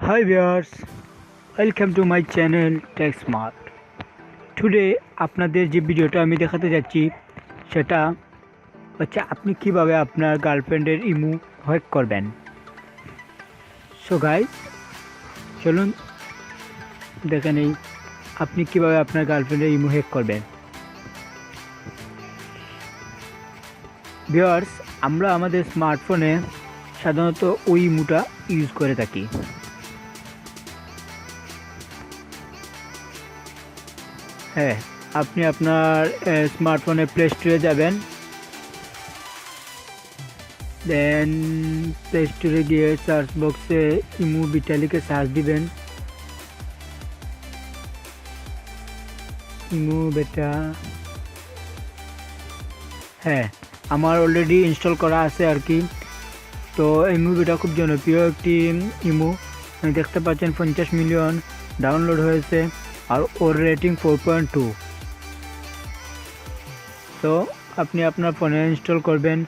Hi viewers, welcome to my channel Tech Smart. Today আপনাদের যে ভিডিওটা আমি দেখাতে যাচ্ছি সেটা হচ্ছে আপনি কিভাবে আপনার গার্লফ্রেন্ডের ইমো হ্যাক করবেন। সো গাইস চলুন দেখে নেই আপনি কিভাবে আপনার গার্লফ্রেন্ডের ইমো হ্যাক করবেন। ভিউয়ার্স, আমরা আমাদের স্মার্টফোনে সাধারণত ওই ইমোটা ইউজ করে থাকি। হ্যাঁ, আপনি আপনার স্মার্টফোনে প্লে স্টোরে যাবেন, দেন প্লে স্টোরে গিয়ে সার্চ বক্সে ইমো বিটা লিখে সার্চ দিবেন। ইমো বেটা, হ্যাঁ আমার অলরেডি ইনস্টল করা আছে আর কি। তো এই মুভিটা খুব জনপ্রিয় একটি ইমো, দেখতে পাচ্ছেন 50 মিলিয়ন ডাউনলোড হয়েছে আর ওর রেটিং 4.2। তো আপনি আপনার ফোনে ইনস্টল করবেন।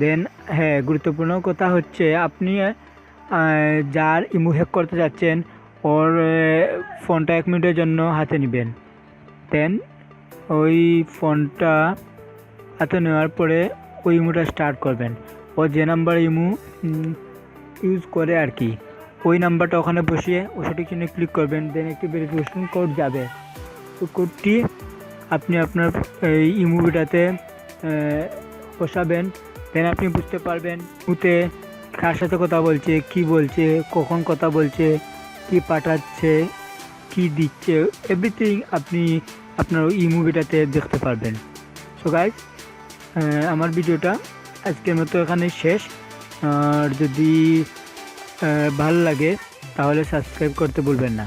দেন হ্যাঁ, গুরুত্বপূর্ণ কথা হচ্ছে আপনি যার ইমো হ্যাক করতে যাচ্ছেন ওর ফোনটা 1 মিনিটের জন্য হাতে নেবেন। দেন ওই ফোনটা হাতে নেওয়ার পরে ওই ইমোটা স্টার্ট করবেন। ও যে নাম্বার ইমো ইউজ করে আর কি, ওই নাম্বারটা ওখানে বসিয়ে ও সঠিক চিহ্নে ক্লিক করবেন। দেন একটি ভেরিফিকেশন কোড যাবে, ওই কোডটি আপনি আপনার এই ইমোটাতে বসাবেন। দেন আপনি বুঝতে পারবেন ইমোতে কার সাথে কথা বলছে, কি বলছে, কখন কথা বলছে, কি পাঠাচ্ছে, কি দিচ্ছে, এভরিথিং আপনি আপনার ইমোটাতে দেখতে পারবেন। সো গাইজ, আমার ভিডিওটা আজকের মতো এখানে শেষ। আর যদি ভালো লাগে তাহলে সাবস্ক্রাইব করতে ভুলবেন না।